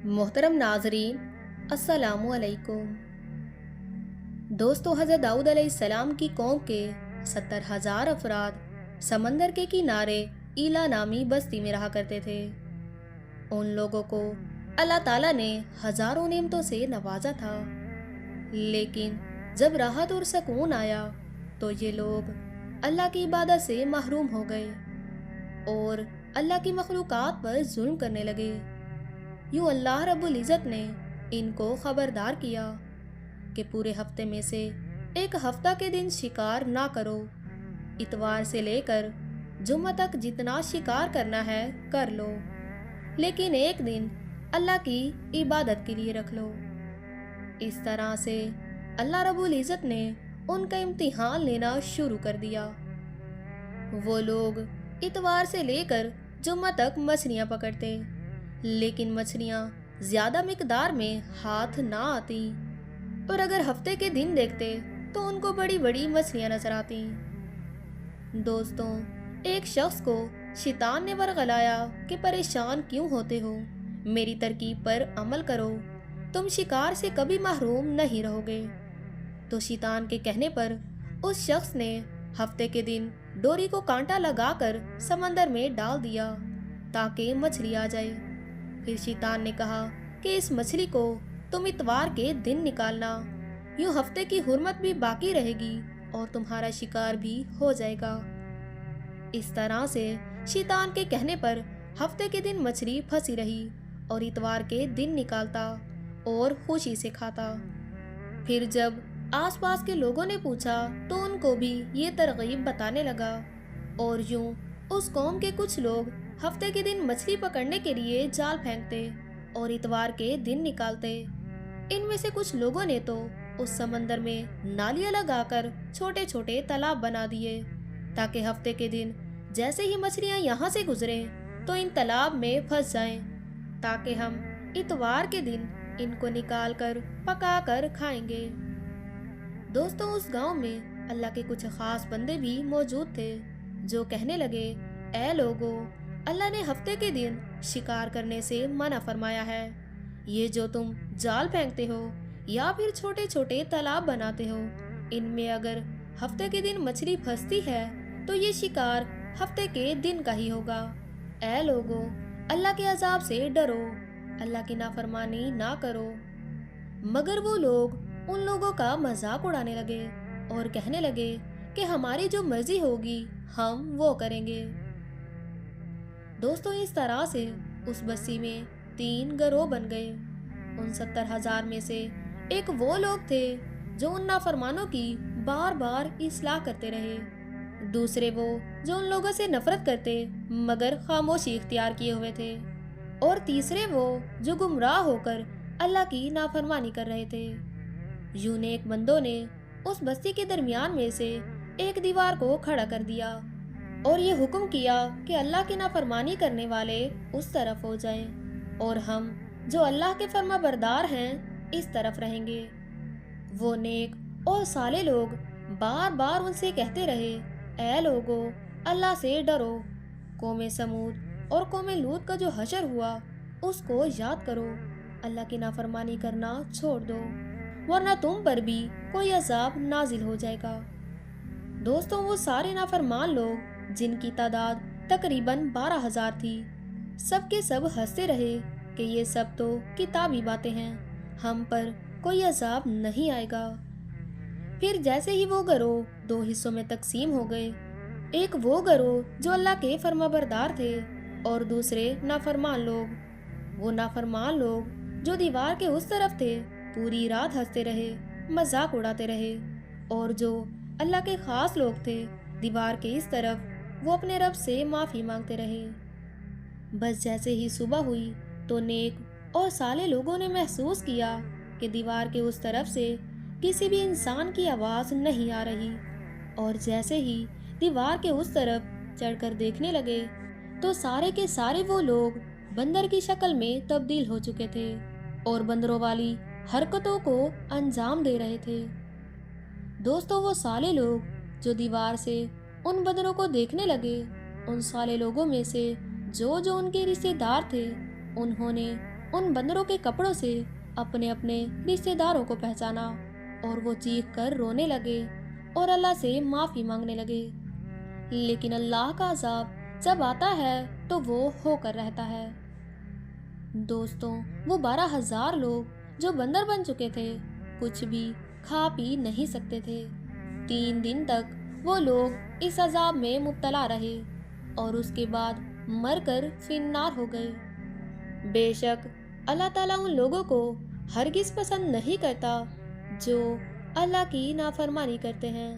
मोहतरम नाजरीन, अस्सलामु अलैकुम। दोस्तों, हज़रत दाऊद अलैहिस्सलाम की कौम के 70,000 अफराद समंदर के किनारे ईला नामी बस्ती में रहा करते थे। उन लोगों को अल्लाह ताला ने हजारों नेमतों से नवाजा था, लेकिन जब राहत और सुकून आया तो ये लोग अल्लाह की इबादत से महरूम हो गए और अल्लाह की मखलूकात पर जुल्म करने लगे। यूँ अल्लाह रब्बुल इज़्ज़त ने इनको खबरदार किया कि पूरे हफ्ते में से एक हफ्ता के दिन शिकार ना करो। इतवार से लेकर जुम्मा तक जितना शिकार करना है कर लो, लेकिन एक दिन अल्लाह की इबादत के लिए रख लो। इस तरह से अल्लाह रब्बुल इज़्ज़त ने उनका इम्तिहान लेना शुरू कर दिया। वो लोग इतवार से लेकर जुम्मा तक मछलियाँ पकड़ते, लेकिन मछलियाँ ज़्यादा मिकदार में हाथ ना आती, और अगर हफ्ते के दिन देखते तो उनको बड़ी बड़ी मछलियाँ नजर आती। दोस्तों, एक शख्स को शैतान ने वर्गलाया कि परेशान क्यों होते हो, मेरी तरकीब पर अमल करो, तुम शिकार से कभी महरूम नहीं रहोगे। तो शैतान के कहने पर उस शख्स ने हफ्ते के दिन डोरी को कांटा लगाकर समंदर में डाल दिया ताकि मछली आ जाए। फिर शैतान ने कहा कि इस मछली को तुम इतवार के दिन निकालना, यूं हफ्ते की हुर्मत भी बाकी रहेगी और तुम्हारा शिकार भी हो जाएगा। इस तरह से शैतान के कहने पर हफ्ते के दिन मछली फंसी रही और इतवार के दिन निकालता और खुशी से खाता। फिर जब आसपास के लोगों ने पूछा तो उनको भी ये तरगीब बताने लगा, और यूं उस कौम के कुछ लोग हफ्ते के दिन मछली पकड़ने के लिए जाल फेंकते और इतवार के दिन निकालते। इनमें से कुछ लोगों ने तो उस समंदर में नालियां लगाकर छोटे छोटे तालाब बना दिए ताकि हफ्ते के दिन जैसे ही मछलियां यहाँ से गुजरें तो इन तालाब में फंस जाएं, ताकि हम इतवार के दिन इनको निकाल कर पका कर खाएंगे। दोस्तों, उस गांव में अल्लाह के कुछ खास बंदे भी मौजूद थे जो कहने लगे, ऐ लोगो, अल्लाह ने हफ्ते के दिन शिकार करने से मना फरमाया है। ये जो तुम जाल फेंकते हो या फिर छोटे छोटे तालाब बनाते हो, इनमें अगर हफ्ते के दिन मछली फंसती है तो ये शिकार हफ्ते के दिन का ही होगा। ऐ लोगो, अल्लाह के अजाब से डरो, अल्लाह की नाफरमानी ना करो। मगर वो लोग उन लोगों का मजाक उड़ाने लगे और कहने लगे कि हमारी जो मर्जी होगी हम वो करेंगे। दोस्तों, इस तरह से उस बस्ती में 3 गिरोह बन गए। उन 70,000 में से एक वो लोग थे जो उन नाफरमानों की बार बार इस्लाह करते रहे, दूसरे वो जो उन लोगों से नफरत करते मगर खामोशी इख्तियार किए हुए थे, और तीसरे वो जो गुमराह होकर अल्लाह की नाफरमानी कर रहे थे। यूं नेक बंदों ने उस बस्ती के दरमियान में से एक दीवार को खड़ा कर दिया और ये हुक्म किया कि अल्लाह की नाफरमानी करने वाले उस तरफ हो जाएं और हम जो अल्लाह के फर्मा बरदार हैं इस तरफ रहेंगे। वो नेक और साले लोग बार बार उनसे कहते रहे, ऐ लोगो, अल्लाह से डरो। कौमे समूद और कौमे लूत का जो हशर हुआ उसको याद करो, अल्लाह की नाफरमानी करना छोड़ दो, वरना तुम पर भी कोई अजाब नाजिल हो जाएगा। दोस्तों, वो सारे नाफरमान लोग जिनकी तादाद तकरीबन 12,000 थी, सब के सब हंसते रहे कि ये सब तो किताबी बातें हैं, हम पर कोई अजाब नहीं आएगा। फिर जैसे ही वो गिरोह 2 हिस्सों में तकसीम हो गए, एक वो गिरोह जो अल्लाह के फरमाबरदार थे और दूसरे नाफरमान लोग। वो नाफरमान लोग जो दीवार के उस तरफ थे पूरी रात हंसते रहे, मजाक उड़ाते रहे, और जो अल्लाह के खास लोग थे दीवार के इस तरफ, वो अपने रब से माफ़ी मांगते रहे। बस जैसे ही सुबह हुई तो नेक और साले लोगों ने महसूस किया कि दीवार के उस तरफ से किसी भी इंसान की आवाज़ नहीं आ रही, और जैसे ही दीवार के उस तरफ चढ़कर देखने लगे तो सारे के सारे वो लोग बंदर की शक्ल में तब्दील हो चुके थे और बंदरों वाली हरकतों को अंजाम दे रहे थे। दोस्तों, वो साले लोग जो दीवार से उन बंदरों को देखने लगे, उन साले लोगों में से जो जो उनके रिश्तेदार थे, उन्होंने उन बंदरों के कपड़ों से अपने अपने रिश्तेदारों को पहचाना और वो चीख कर रोने लगे और अल्लाह से माफ़ी मांगने लगे। लेकिन अल्लाह का अज़ाब जब आता है तो वो होकर रहता है। दोस्तों, वो 12,000 लोग जो बंदर बन चुके थे कुछ भी खा पी नहीं सकते थे। 3 दिन तक वो लोग इस अजाब में मुब्तला रहे और उसके बाद मरकर फिन्नार हो गए। बेशक अल्लाह ताला उन लोगों को हरगिज़ पसंद नहीं करता जो अल्लाह की नाफरमानी करते हैं।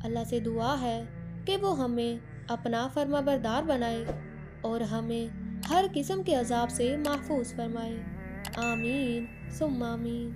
अल्लाह से दुआ है कि वो हमें अपना फर्माबरदार बनाए और हमें हर किस्म के अजाब से महफूज फरमाए। आमीन सुम्मा आमीन।